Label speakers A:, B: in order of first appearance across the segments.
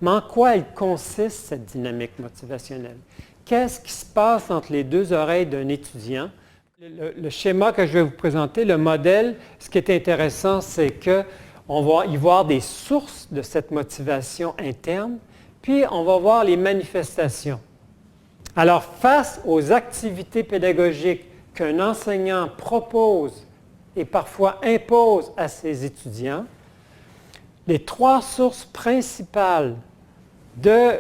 A: Mais en quoi elle consiste, cette dynamique motivationnelle? Qu'est-ce qui se passe entre les deux oreilles d'un étudiant? Le schéma que je vais vous présenter, le modèle, ce qui est intéressant, c'est qu'on va y voir des sources de cette motivation interne, puis on va voir les manifestations. Alors, face aux activités pédagogiques qu'un enseignant propose et parfois impose à ses étudiants, les trois sources principales de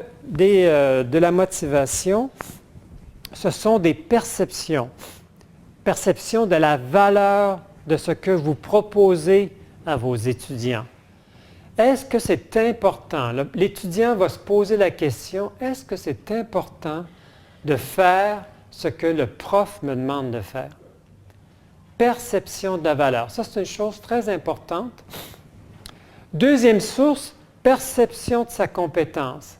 A: la motivation, ce sont des perceptions. Perception de la valeur de ce que vous proposez à vos étudiants. Est-ce que c'est important? L'étudiant va se poser la question, est-ce que c'est important de faire ce que le prof me demande de faire? Perception de la valeur. Ça, c'est une chose très importante. Deuxième source, perception de sa compétence.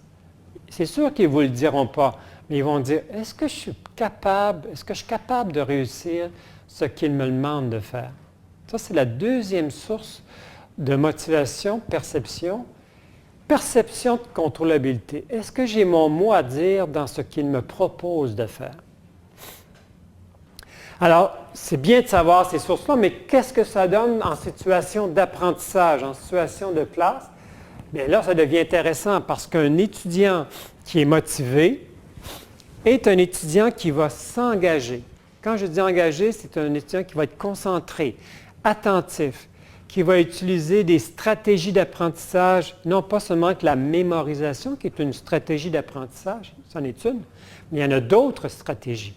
A: C'est sûr qu'ils ne vous le diront pas, mais ils vont dire, est-ce que je suis capable de réussir ce qu'ils me demandent de faire? Ça, c'est la deuxième source de motivation, perception. Perception de contrôlabilité. Est-ce que j'ai mon mot à dire dans ce qu'ils me proposent de faire? Alors, c'est bien de savoir ces sources-là, mais qu'est-ce que ça donne en situation d'apprentissage, en situation de classe? Bien là, ça devient intéressant parce qu'un étudiant qui est motivé est un étudiant qui va s'engager. Quand je dis engagé, c'est un étudiant qui va être concentré, attentif, qui va utiliser des stratégies d'apprentissage, non pas seulement que la mémorisation, qui est une stratégie d'apprentissage, c'en est une, mais il y en a d'autres stratégies.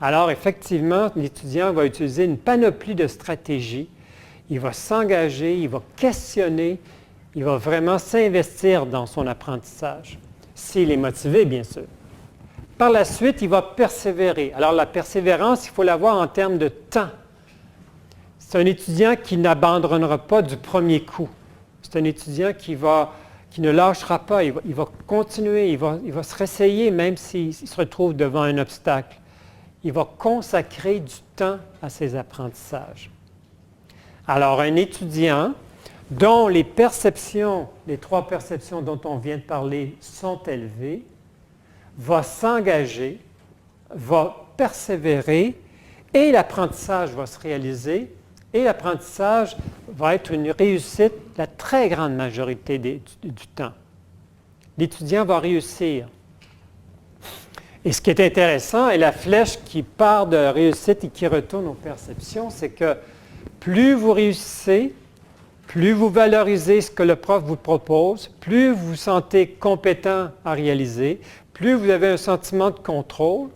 A: Alors, effectivement, l'étudiant va utiliser une panoplie de stratégies. Il va s'engager, il va questionner, il va vraiment s'investir dans son apprentissage, s'il est motivé, bien sûr. Par la suite, il va persévérer. Alors, la persévérance, il faut la voir en termes de temps. C'est un étudiant qui n'abandonnera pas du premier coup. C'est un étudiant qui ne lâchera pas, il va continuer, il va se réessayer même s'il se retrouve devant un obstacle. Il va consacrer du temps à ses apprentissages. Alors, un étudiant dont les trois perceptions dont on vient de parler sont élevées, va s'engager, va persévérer et l'apprentissage va se réaliser et l'apprentissage va être une réussite la très grande majorité du temps. L'étudiant va réussir. Et ce qui est intéressant, et la flèche qui part de réussite et qui retourne aux perceptions, c'est que plus vous réussissez, plus vous valorisez ce que le prof vous propose, plus vous vous sentez compétent à réaliser, plus vous avez un sentiment de contrôle.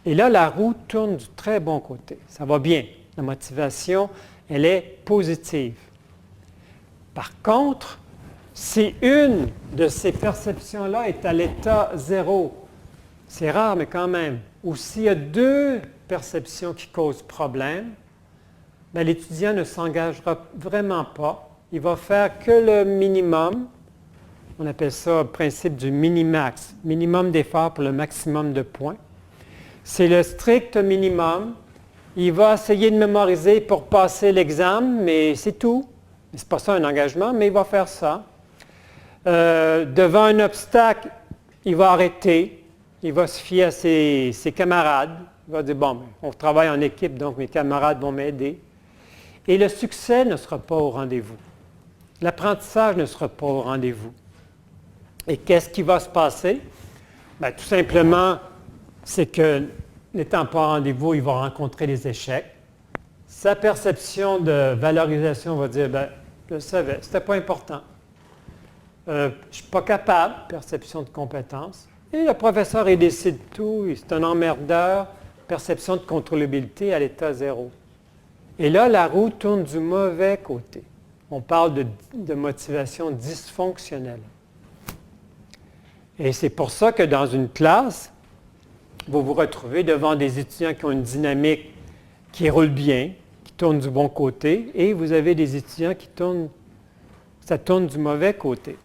A: Et là, la roue tourne du très bon côté. Ça va bien. La motivation, elle est positive. Par contre, si une de ces perceptions-là est à l'état 0, c'est rare, mais quand même, ou s'il y a deux perceptions qui causent problème, bien, l'étudiant ne s'engagera vraiment pas. Il va faire que le minimum. On appelle ça le principe du minimax, minimum d'effort pour le maximum de points. C'est le strict minimum. Il va essayer de mémoriser pour passer l'examen, mais c'est tout. Ce n'est pas ça un engagement, mais il va faire ça. Devant un obstacle, il va arrêter. Il va se fier à ses camarades. Il va dire, bon, on travaille en équipe, donc mes camarades vont m'aider. Et le succès ne sera pas au rendez-vous. L'apprentissage ne sera pas au rendez-vous. Et qu'est-ce qui va se passer? Bien, tout simplement, c'est que n'étant pas au rendez-vous, il va rencontrer des échecs. Sa perception de valorisation va dire, bien, je le savais, ce n'était pas important. Je ne suis pas capable, perception de compétence. Et le professeur, il décide tout, c'est un emmerdeur, perception de contrôlabilité à l'état 0. Et là, la roue tourne du mauvais côté. On parle de motivation dysfonctionnelle. Et c'est pour ça que dans une classe, vous vous retrouvez devant des étudiants qui ont une dynamique qui roule bien, qui tourne du bon côté, et vous avez des étudiants ça tourne du mauvais côté.